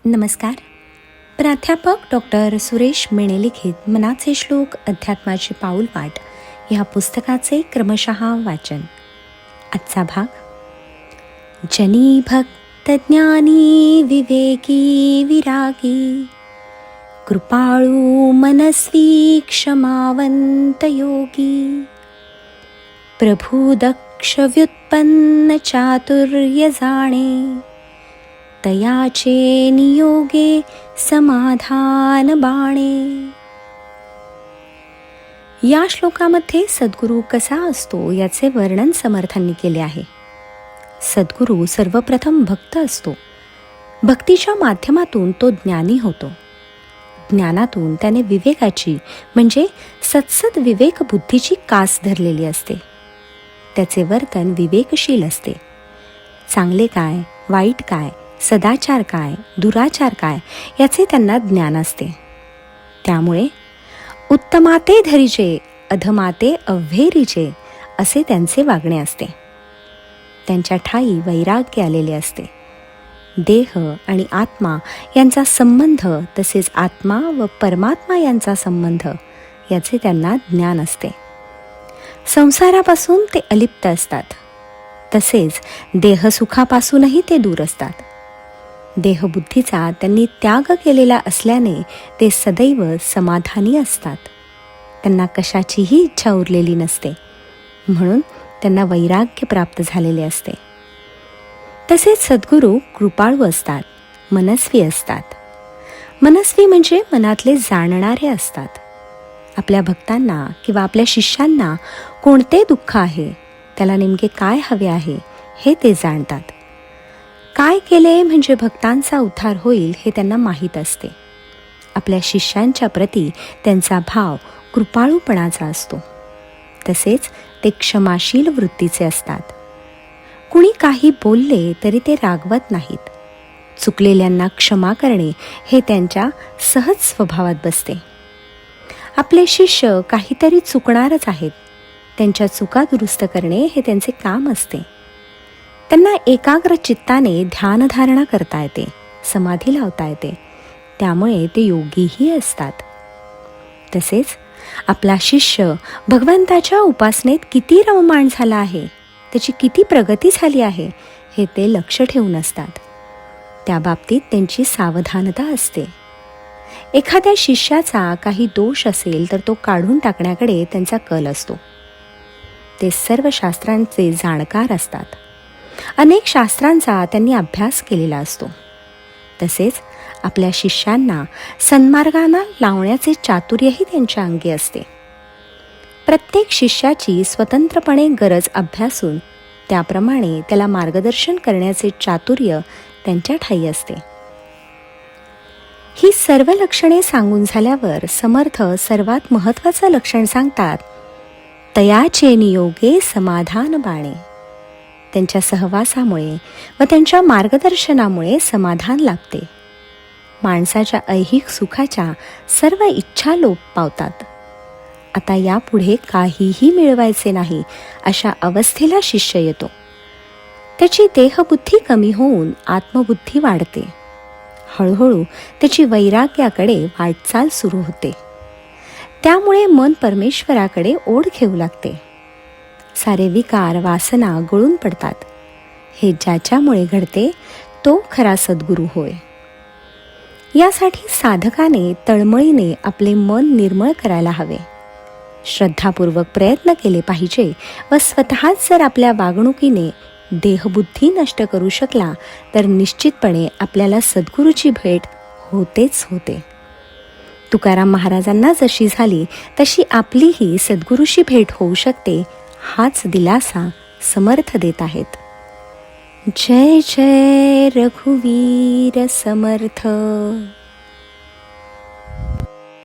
नमस्कार. प्राध्यापक डॉक्टर सुरेश मेणे लिखित मनाचे श्लोक अध्यात्माची पाऊलवाट ह्या पुस्तकाचे क्रमशः वाचन. आजचा भाग. जनी भक्त ज्ञानी विवेकी विरागी कृपाळू मनस्वी क्षमावंत योगी प्रभू दक्ष व्युत्पन्न चातुर्य जाणे तयाचे नियोगे समाधान बाणे. या श्लोकामध्ये सद्गुरू कसा असतो याचे वर्णन समर्थांनी केले आहे. सद्गुरू सर्वप्रथम भक्त असतो. भक्तीच्या माध्यमातून तो ज्ञानी होतो. ज्ञानातून त्याने विवेकाची म्हणजे सत्सद विवेक बुद्धीची कास धरलेली असते. त्याचे वर्तन विवेकशील असते. चांगले काय, वाईट काय, सदाचार काय, दुराचार काय याचे त्यांना ज्ञान असते. त्यामुळे उत्तमाते धरीचे अधमाते अव्हेरीचे असे त्यांचे वागणे असते. त्यांच्या ठाई वैराग्य आलेले असते. देह आणि आत्मा यांचा संबंध तसेच आत्मा व परमात्मा यांचा संबंध याचे त्यांना ज्ञान असते. संसारापासून ते अलिप्त असतात. तसेच देहसुखापासूनही ते दूर असतात. देहबुद्धीचा त्यांनी त्याग केलेला असल्याने ते सदैव समाधानी असतात. त्यांना कशाचीही इच्छा उरलेली नसते, म्हणून त्यांना वैराग्य प्राप्त झालेले असते. तसेच सद्गुरू कृपाळू असतात, मनस्वी असतात. मनस्वी म्हणजे मनातले जाणणारे असतात. आपल्या भक्तांना किंवा आपल्या शिष्यांना कोणते दुःख आहे, त्याला नेमके काय हवे आहे हे ते जाणतात. काय केले म्हणजे भक्तांचा उद्धार होईल हे त्यांना माहीत असते. आपल्या शिष्यांच्या प्रती त्यांचा भाव कृपाळूपणाचा असतो. तसेच ते क्षमाशील वृत्तीचे असतात. कुणी काही बोलले तरी ते रागवत नाहीत. चुकलेल्यांना क्षमा करणे हे त्यांच्या सहज स्वभावात बसते. आपले शिष्य काहीतरी चुकणारच आहेत. त्यांच्या चुका दुरुस्त करणे हे त्यांचे काम असते. त्यांना एकाग्र चित्ताने ध्यानधारणा करता येते, समाधी लावता येते. त्यामुळे ते योगीही असतात. तसेच आपला शिष्य भगवंताच्या उपासनेत किती रममाण झाला आहे, त्याची किती प्रगती झाली आहे हे ते लक्ष ठेवून असतात. त्या बाबतीत त्यांची सावधानता असते. एखाद्या शिष्याचा काही दोष असेल तर तो काढून टाकण्याकडे त्यांचा कल असतो. ते सर्व शास्त्रांचे जाणकार असतात. अनेक शास्त्रांचा त्यांनी अभ्यास केलेला असतो. तसेच आपल्या शिष्यांना सन्मार्गाला लावण्याचे चातुर्यही त्यांच्या अंगी असते. प्रत्येक शिष्याची स्वतंत्रपणे गरज अभ्यासून त्याप्रमाणे त्याला मार्गदर्शन करण्याचे चातुर्य त्यांच्या ठायी असते. ही सर्व लक्षणे सांगून झाल्यावर समर्थ सर्वात महत्त्वाचं लक्षण सांगतात, तयाचे नियोगे समाधान बाणे. त्यांच्या सहवासामुळे व त्यांच्या मार्गदर्शनामुळे समाधान लाभते. माणसाच्या ऐहिक सुखाच्या सर्व इच्छा लोप पावतात. आता यापुढे काहीही मिळवायचे नाही अशा अवस्थेला शिष्य येतो. त्याची देहबुद्धी कमी होऊन आत्मबुद्धी वाढते. हळूहळू त्याची वैराग्याकडे वाटचाल सुरू होते. त्यामुळे मन परमेश्वराकडे ओढ घेऊ लागते. सारे विकार वासना गळून पडतात. हे ज्याच्यामुळे घडते तो खरा सद्गुरू होय. यासाठी साधकाने तळमळीने आपले मन निर्मळ करायला हवे. श्रद्धापूर्वक प्रयत्न केले पाहिजे व स्वतःच जर आपल्या वागणुकीने देहबुद्धी नष्ट करू शकला तर निश्चितपणे आपल्याला सद्गुरूची भेट होतेच होते. तुकाराम महाराजांना जशी झाली तशी आपलीही सद्गुरूशी भेट होऊ शकते हाच दिलासा समर्थ देत आहेत. जय जय रघुवीर समर्थ.